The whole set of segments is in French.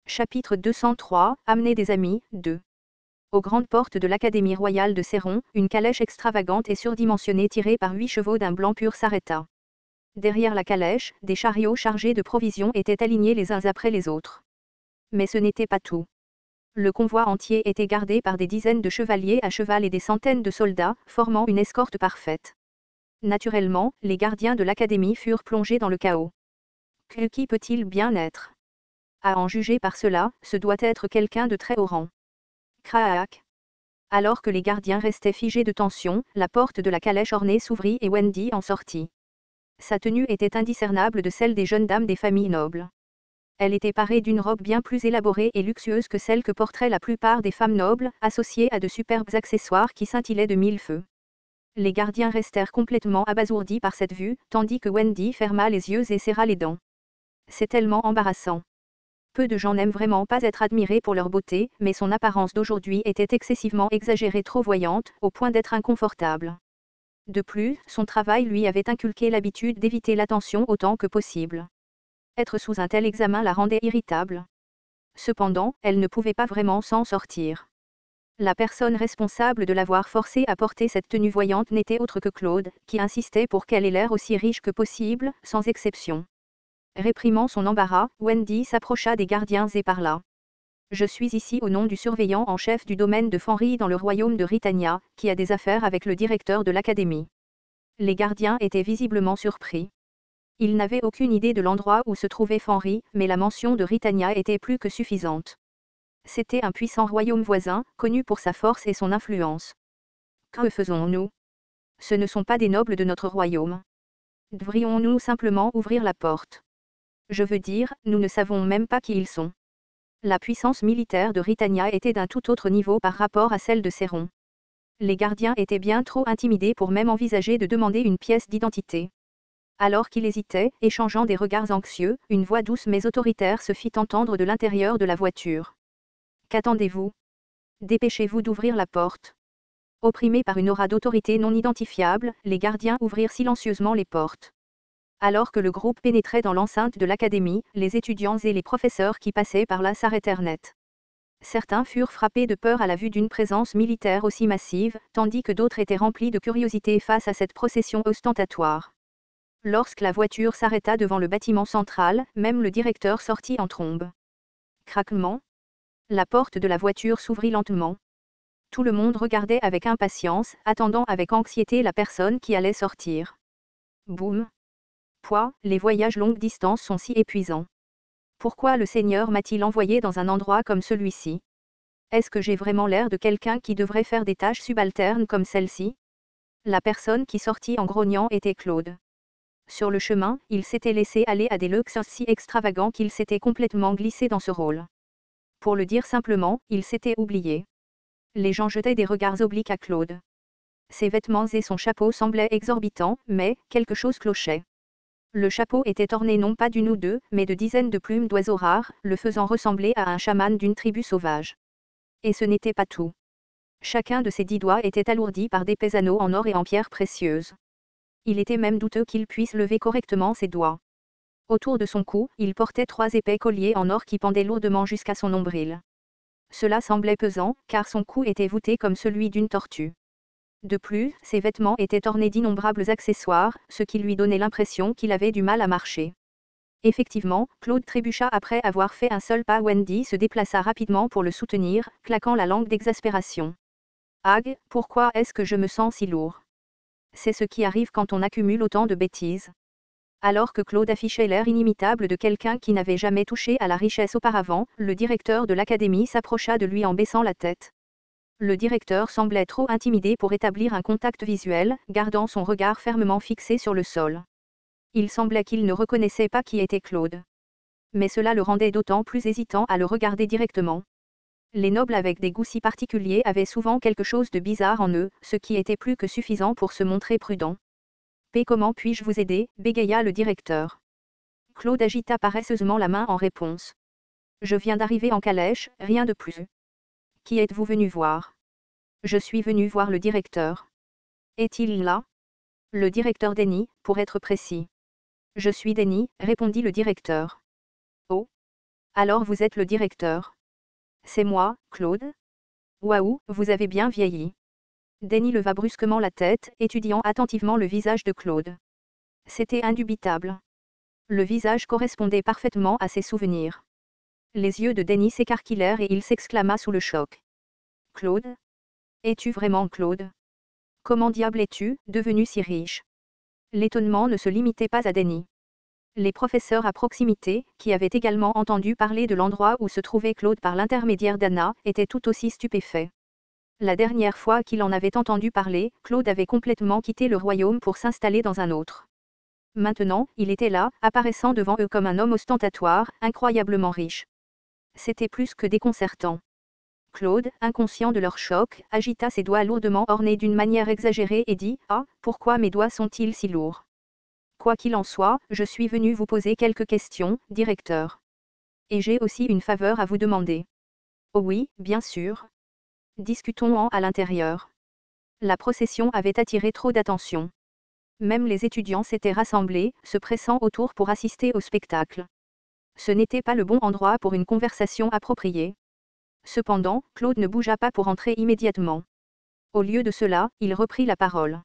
Chapitre 203, Amener des amis, 2. Aux grandes portes de l'Académie royale de Céron, une calèche extravagante et surdimensionnée tirée par 8 chevaux d'un blanc pur s'arrêta. Derrière la calèche, des chariots chargés de provisions étaient alignés les uns après les autres. Mais ce n'était pas tout. Le convoi entier était gardé par des dizaines de chevaliers à cheval et des centaines de soldats, formant une escorte parfaite. Naturellement, les gardiens de l'Académie furent plongés dans le chaos. Qui peut-il bien être? À en juger par cela, ce doit être quelqu'un de très haut rang. Craak. Alors que les gardiens restaient figés de tension, la porte de la calèche ornée s'ouvrit et Wendy en sortit. Sa tenue était indiscernable de celle des jeunes dames des familles nobles. Elle était parée d'une robe bien plus élaborée et luxueuse que celle que porteraient la plupart des femmes nobles, associée à de superbes accessoires qui scintillaient de mille feux. Les gardiens restèrent complètement abasourdis par cette vue, tandis que Wendy ferma les yeux et serra les dents. C'est tellement embarrassant. Peu de gens n'aiment vraiment pas être admirés pour leur beauté, mais son apparence d'aujourd'hui était excessivement exagérée, trop voyante, au point d'être inconfortable. De plus, son travail lui avait inculqué l'habitude d'éviter l'attention autant que possible. Être sous un tel examen la rendait irritable. Cependant, elle ne pouvait pas vraiment s'en sortir. La personne responsable de l'avoir forcée à porter cette tenue voyante n'était autre que Claude, qui insistait pour qu'elle ait l'air aussi riche que possible, sans exception. Réprimant son embarras, Wendy s'approcha des gardiens et parla. « Je suis ici au nom du surveillant en chef du domaine de Fenris dans le royaume de Ritania, qui a des affaires avec le directeur de l'académie. » Les gardiens étaient visiblement surpris. Ils n'avaient aucune idée de l'endroit où se trouvait Fenris, mais la mention de Ritania était plus que suffisante. C'était un puissant royaume voisin, connu pour sa force et son influence. Que faisons-nous? Ce ne sont pas des nobles de notre royaume. Devrions-nous simplement ouvrir la porte? Je veux dire, nous ne savons même pas qui ils sont. La puissance militaire de Ritania était d'un tout autre niveau par rapport à celle de Céron. Les gardiens étaient bien trop intimidés pour même envisager de demander une pièce d'identité. Alors qu'il hésitait, échangeant des regards anxieux, une voix douce mais autoritaire se fit entendre de l'intérieur de la voiture. « Qu'attendez-vous? Dépêchez-vous d'ouvrir la porte. » Opprimés par une aura d'autorité non identifiable, les gardiens ouvrirent silencieusement les portes. Alors que le groupe pénétrait dans l'enceinte de l'académie, les étudiants et les professeurs qui passaient par là s'arrêtèrent net. Certains furent frappés de peur à la vue d'une présence militaire aussi massive, tandis que d'autres étaient remplis de curiosité face à cette procession ostentatoire. Lorsque la voiture s'arrêta devant le bâtiment central, même le directeur sortit en trombe. Craquement. La porte de la voiture s'ouvrit lentement. Tout le monde regardait avec impatience, attendant avec anxiété la personne qui allait sortir. Boum. Les voyages longue distance sont si épuisants. Pourquoi le Seigneur m'a-t-il envoyé dans un endroit comme celui-ci? Est-ce que j'ai vraiment l'air de quelqu'un qui devrait faire des tâches subalternes comme celle-ci? La personne qui sortit en grognant était Claude. Sur le chemin, il s'était laissé aller à des luxes si extravagants qu'il s'était complètement glissé dans ce rôle. Pour le dire simplement, il s'était oublié. Les gens jetaient des regards obliques à Claude. Ses vêtements et son chapeau semblaient exorbitants, mais quelque chose clochait. Le chapeau était orné non pas d'une ou deux, mais de dizaines de plumes d'oiseaux rares, le faisant ressembler à un chaman d'une tribu sauvage. Et ce n'était pas tout. Chacun de ses 10 doigts était alourdi par d'épais anneaux en or et en pierres précieuses. Il était même douteux qu'il puisse lever correctement ses doigts. Autour de son cou, il portait 3 épais colliers en or qui pendaient lourdement jusqu'à son nombril. Cela semblait pesant, car son cou était voûté comme celui d'une tortue. De plus, ses vêtements étaient ornés d'innombrables accessoires, ce qui lui donnait l'impression qu'il avait du mal à marcher. Effectivement, Claude trébucha après avoir fait un seul pas. Wendy se déplaça rapidement pour le soutenir, claquant la langue d'exaspération. « Ag, pourquoi est-ce que je me sens si lourd? C'est ce qui arrive quand on accumule autant de bêtises. » Alors que Claude affichait l'air inimitable de quelqu'un qui n'avait jamais touché à la richesse auparavant, le directeur de l'académie s'approcha de lui en baissant la tête. Le directeur semblait trop intimidé pour établir un contact visuel, gardant son regard fermement fixé sur le sol. Il semblait qu'il ne reconnaissait pas qui était Claude. Mais cela le rendait d'autant plus hésitant à le regarder directement. Les nobles avec des goûts si particuliers avaient souvent quelque chose de bizarre en eux, ce qui était plus que suffisant pour se montrer prudent. « Comment puis-je vous aider » bégaya le directeur. Claude agita paresseusement la main en réponse. « Je viens d'arriver en calèche, rien de plus. » « Qui êtes-vous venu voir? » « Je suis venu voir le directeur. »« Est-il là? » ?»« Le directeur Denny, pour être précis. »« Je suis Denny, » répondit le directeur. « Oh ! Alors vous êtes le directeur. C'est moi, Claude. Waouh, vous avez bien vieilli. Denny leva brusquement la tête, étudiant attentivement le visage de Claude. C'était indubitable. Le visage correspondait parfaitement à ses souvenirs. Les yeux de Denny s'écarquillèrent et il s'exclama sous le choc. Claude? Es-tu vraiment Claude? Comment diable es-tu devenu si riche? L'étonnement ne se limitait pas à Denny. Les professeurs à proximité, qui avaient également entendu parler de l'endroit où se trouvait Claude par l'intermédiaire d'Anna, étaient tout aussi stupéfaits. La dernière fois qu'il en avait entendu parler, Claude avait complètement quitté le royaume pour s'installer dans un autre. Maintenant, il était là, apparaissant devant eux comme un homme ostentatoire, incroyablement riche. C'était plus que déconcertant. Claude, inconscient de leur choc, agita ses doigts lourdement ornés d'une manière exagérée et dit « Ah, pourquoi mes doigts sont-ils si lourds ? Quoi qu'il en soit, je suis venu vous poser quelques questions, directeur. Et j'ai aussi une faveur à vous demander. » « Oh oui, bien sûr. Discutons-en à l'intérieur. » La procession avait attiré trop d'attention. Même les étudiants s'étaient rassemblés, se pressant autour pour assister au spectacle. Ce n'était pas le bon endroit pour une conversation appropriée. Cependant, Claude ne bougea pas pour entrer immédiatement. Au lieu de cela, il reprit la parole.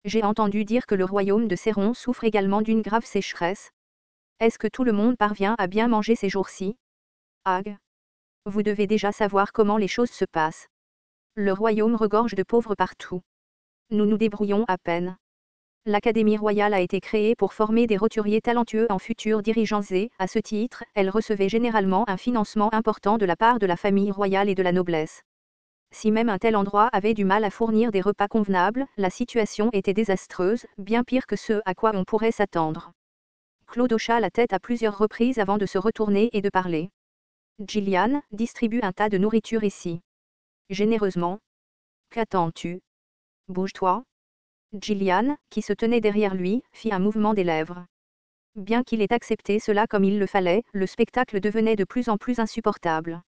J'ai entendu dire que le royaume de Céron souffre également d'une grave sécheresse. Est-ce que tout le monde parvient à bien manger ces jours-ci? Ag. Vous devez déjà savoir comment les choses se passent. Le royaume regorge de pauvres partout. Nous nous débrouillons à peine. L'Académie royale a été créée pour former des roturiers talentueux en futurs dirigeants et, à ce titre, elle recevait généralement un financement important de la part de la famille royale et de la noblesse. Si même un tel endroit avait du mal à fournir des repas convenables, la situation était désastreuse, bien pire que ce à quoi on pourrait s'attendre. Claude hocha la tête à plusieurs reprises avant de se retourner et de parler. Gillian, distribue un tas de nourriture ici. Généreusement. Qu'attends-tu? Bouge-toi. Gillian, qui se tenait derrière lui, fit un mouvement des lèvres. Bien qu'il ait accepté cela comme il le fallait, le spectacle devenait de plus en plus insupportable.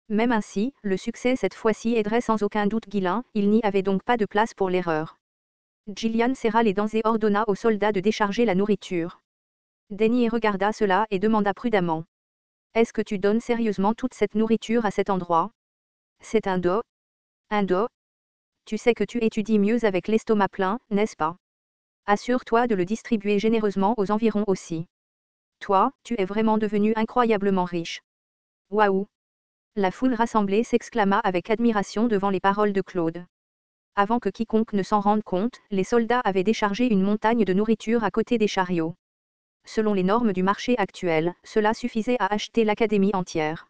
Même ainsi, le succès cette fois-ci aiderait sans aucun doute Guilain, il n'y avait donc pas de place pour l'erreur. Gillian serra les dents et ordonna aux soldats de décharger la nourriture. Denny regarda cela et demanda prudemment. Est-ce que tu donnes sérieusement toute cette nourriture à cet endroit? C'est un dos? Un dos? Tu sais que tu étudies mieux avec l'estomac plein, n'est-ce pas? Assure-toi de le distribuer généreusement aux environs aussi. Toi, tu es vraiment devenu incroyablement riche. Waouh! La foule rassemblée s'exclama avec admiration devant les paroles de Claude. Avant que quiconque ne s'en rende compte, les soldats avaient déchargé une montagne de nourriture à côté des chariots. Selon les normes du marché actuel, cela suffisait à acheter l'académie entière.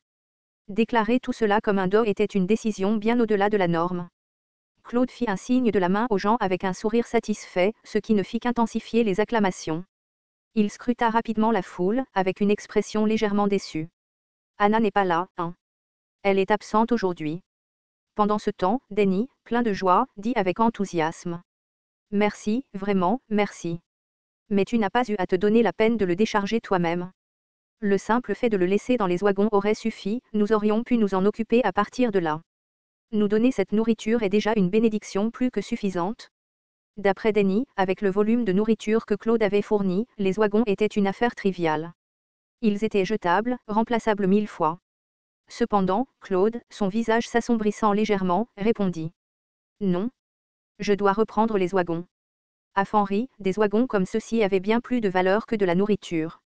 Déclarer tout cela comme un dos était une décision bien au-delà de la norme. Claude fit un signe de la main aux gens avec un sourire satisfait, ce qui ne fit qu'intensifier les acclamations. Il scruta rapidement la foule, avec une expression légèrement déçue. Anna n'est pas là, hein. Elle est absente aujourd'hui. Pendant ce temps, Denny, plein de joie, dit avec enthousiasme. Merci, vraiment, merci. Mais tu n'as pas eu à te donner la peine de le décharger toi-même. Le simple fait de le laisser dans les wagons aurait suffi, nous aurions pu nous en occuper à partir de là. Nous donner cette nourriture est déjà une bénédiction plus que suffisante. D'après Denny, avec le volume de nourriture que Claude avait fourni, les wagons étaient une affaire triviale. Ils étaient jetables, remplaçables 1000 fois. Cependant, Claude, son visage s'assombrissant légèrement, répondit. Non. Je dois reprendre les wagons. À Fanry, des wagons comme ceux-ci avaient bien plus de valeur que de la nourriture.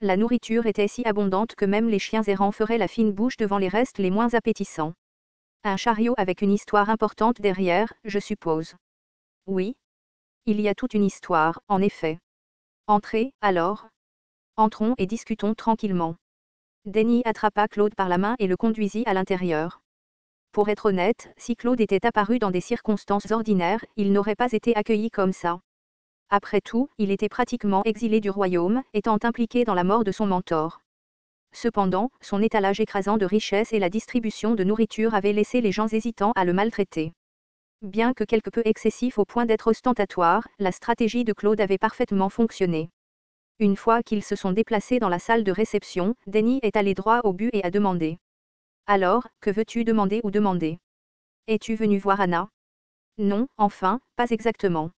La nourriture était si abondante que même les chiens errants feraient la fine bouche devant les restes les moins appétissants. Un chariot avec une histoire importante derrière, je suppose. Oui. Il y a toute une histoire, en effet. Entrez, alors. Entrons et discutons tranquillement. Denny attrapa Claude par la main et le conduisit à l'intérieur. Pour être honnête, si Claude était apparu dans des circonstances ordinaires, il n'aurait pas été accueilli comme ça. Après tout, il était pratiquement exilé du royaume, étant impliqué dans la mort de son mentor. Cependant, son étalage écrasant de richesses et la distribution de nourriture avaient laissé les gens hésitants à le maltraiter. Bien que quelque peu excessif au point d'être ostentatoire, la stratégie de Claude avait parfaitement fonctionné. Une fois qu'ils se sont déplacés dans la salle de réception, Denny est allé droit au but et a demandé. Alors, que veux-tu demander ou demander? Es-tu venu voir Anna? Non, enfin, pas exactement.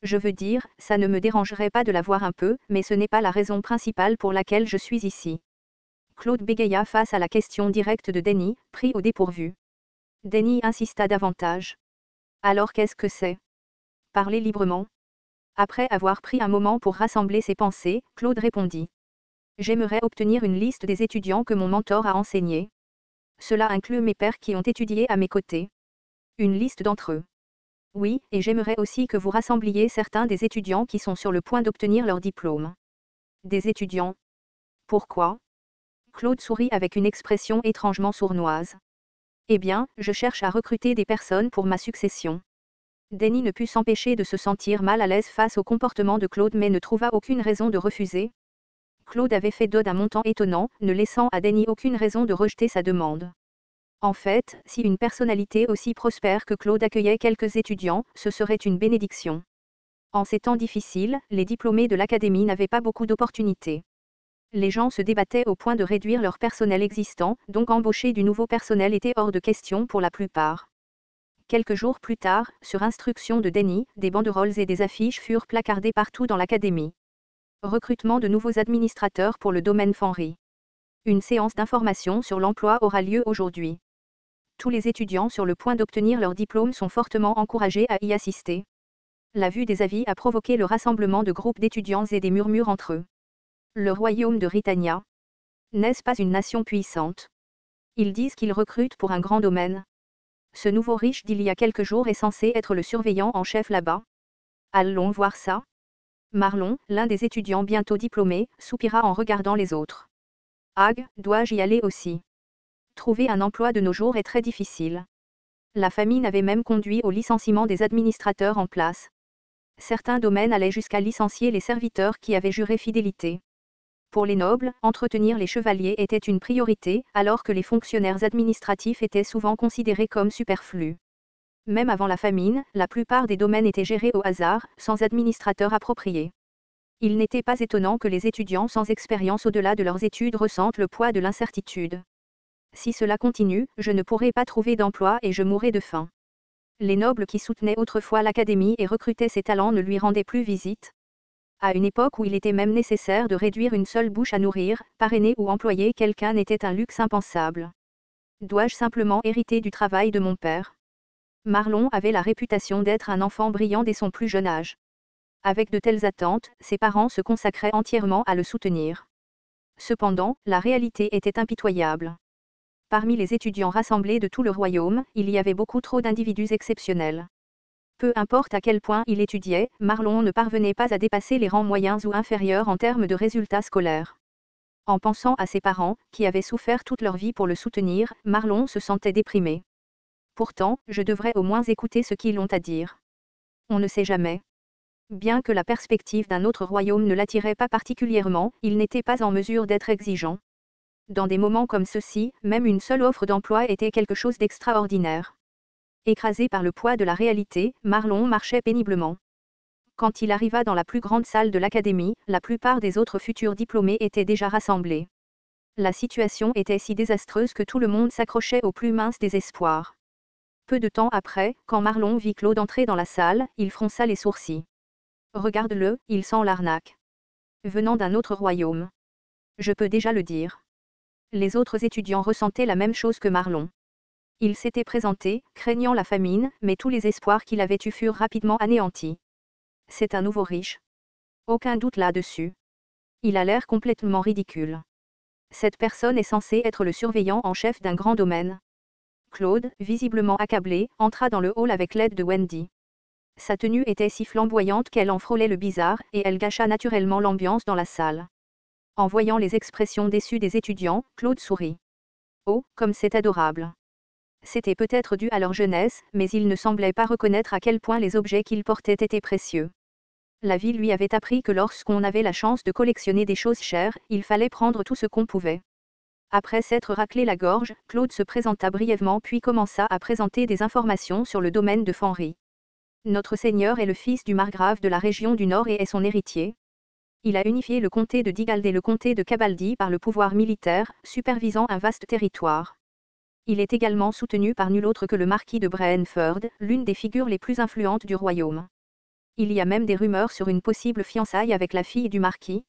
Je veux dire, ça ne me dérangerait pas de la voir un peu, mais ce n'est pas la raison principale pour laquelle je suis ici. Claude bégaya face à la question directe de Denny, pris au dépourvu. Denny insista davantage. Alors qu'est-ce que c'est? Parler librement. Après avoir pris un moment pour rassembler ses pensées, Claude répondit. J'aimerais obtenir une liste des étudiants que mon mentor a enseignés. Cela inclut mes pairs qui ont étudié à mes côtés. Une liste d'entre eux. Oui, et j'aimerais aussi que vous rassembliez certains des étudiants qui sont sur le point d'obtenir leur diplôme. Des étudiants. Pourquoi? Claude sourit avec une expression étrangement sournoise. Eh bien, je cherche à recruter des personnes pour ma succession. Denny ne put s'empêcher de se sentir mal à l'aise face au comportement de Claude mais ne trouva aucune raison de refuser. Claude avait fait d'eux d'un montant étonnant, ne laissant à Denny aucune raison de rejeter sa demande. En fait, si une personnalité aussi prospère que Claude accueillait quelques étudiants, ce serait une bénédiction. En ces temps difficiles, les diplômés de l'académie n'avaient pas beaucoup d'opportunités. Les gens se débattaient au point de réduire leur personnel existant, donc embaucher du nouveau personnel était hors de question pour la plupart. Quelques jours plus tard, sur instruction de Denny, des banderoles et des affiches furent placardées partout dans l'académie. Recrutement de nouveaux administrateurs pour le domaine Fanry. Une séance d'information sur l'emploi aura lieu aujourd'hui. Tous les étudiants sur le point d'obtenir leur diplôme sont fortement encouragés à y assister. La vue des avis a provoqué le rassemblement de groupes d'étudiants et des murmures entre eux. Le royaume de Ritania. N'est-ce pas une nation puissante? Ils disent qu'ils recrutent pour un grand domaine. Ce nouveau riche d'il y a quelques jours est censé être le surveillant en chef là-bas. Allons voir ça? Marlon, l'un des étudiants bientôt diplômés, soupira en regardant les autres. Ag, dois-je y aller aussi? Trouver un emploi de nos jours est très difficile. La famine avait même conduit au licenciement des administrateurs en place. Certains domaines allaient jusqu'à licencier les serviteurs qui avaient juré fidélité. Pour les nobles, entretenir les chevaliers était une priorité, alors que les fonctionnaires administratifs étaient souvent considérés comme superflus. Même avant la famine, la plupart des domaines étaient gérés au hasard, sans administrateur approprié. Il n'était pas étonnant que les étudiants sans expérience au-delà de leurs études ressentent le poids de l'incertitude. Si cela continue, je ne pourrai pas trouver d'emploi et je mourrai de faim. Les nobles qui soutenaient autrefois l'académie et recrutaient ses talents ne lui rendaient plus visite. À une époque où il était même nécessaire de réduire une seule bouche à nourrir, parrainer ou employer quelqu'un n'était un luxe impensable. Dois-je simplement hériter du travail de mon père? Marlon avait la réputation d'être un enfant brillant dès son plus jeune âge. Avec de telles attentes, ses parents se consacraient entièrement à le soutenir. Cependant, la réalité était impitoyable. Parmi les étudiants rassemblés de tout le royaume, il y avait beaucoup trop d'individus exceptionnels. Peu importe à quel point il étudiait, Marlon ne parvenait pas à dépasser les rangs moyens ou inférieurs en termes de résultats scolaires. En pensant à ses parents, qui avaient souffert toute leur vie pour le soutenir, Marlon se sentait déprimé. Pourtant, je devrais au moins écouter ce qu'ils ont à dire. On ne sait jamais. Bien que la perspective d'un autre royaume ne l'attirait pas particulièrement, il n'était pas en mesure d'être exigeant. Dans des moments comme ceux-ci, même une seule offre d'emploi était quelque chose d'extraordinaire. Écrasé par le poids de la réalité, Marlon marchait péniblement. Quand il arriva dans la plus grande salle de l'académie, la plupart des autres futurs diplômés étaient déjà rassemblés. La situation était si désastreuse que tout le monde s'accrochait au plus mince des espoirs. Peu de temps après, quand Marlon vit Claude entrer dans la salle, il fronça les sourcils. Regarde-le, il sent l'arnaque. Venant d'un autre royaume. Je peux déjà le dire. Les autres étudiants ressentaient la même chose que Marlon. Il s'était présenté, craignant la famine, mais tous les espoirs qu'il avait eus furent rapidement anéantis. C'est un nouveau riche. Aucun doute là-dessus. Il a l'air complètement ridicule. Cette personne est censée être le surveillant en chef d'un grand domaine. Claude, visiblement accablé, entra dans le hall avec l'aide de Wendy. Sa tenue était si flamboyante qu'elle en frôlait le bizarre, et elle gâcha naturellement l'ambiance dans la salle. En voyant les expressions déçues des étudiants, Claude sourit. Oh, comme c'est adorable. C'était peut-être dû à leur jeunesse, mais il ne semblait pas reconnaître à quel point les objets qu'ils portaient étaient précieux. La vie lui avait appris que lorsqu'on avait la chance de collectionner des choses chères, il fallait prendre tout ce qu'on pouvait. Après s'être raclé la gorge, Claude se présenta brièvement puis commença à présenter des informations sur le domaine de Fanry. Notre seigneur est le fils du margrave de la région du Nord et est son héritier. Il a unifié le comté de Digald et le comté de Cabaldi par le pouvoir militaire, supervisant un vaste territoire. Il est également soutenu par nul autre que le marquis de Braenford, l'une des figures les plus influentes du royaume. Il y a même des rumeurs sur une possible fiançaille avec la fille du marquis.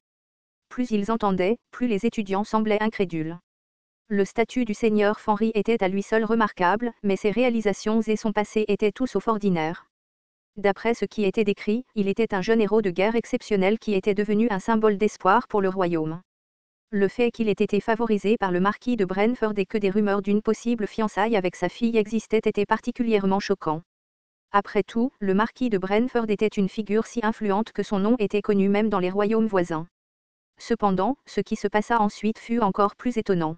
Plus ils entendaient, plus les étudiants semblaient incrédules. Le statut du seigneur Fenry était à lui seul remarquable, mais ses réalisations et son passé étaient tout sauf ordinaires. D'après ce qui était décrit, il était un jeune héros de guerre exceptionnel qui était devenu un symbole d'espoir pour le royaume. Le fait qu'il ait été favorisé par le marquis de Brentford et que des rumeurs d'une possible fiançailles avec sa fille existaient était particulièrement choquant. Après tout, le marquis de Brentford était une figure si influente que son nom était connu même dans les royaumes voisins. Cependant, ce qui se passa ensuite fut encore plus étonnant.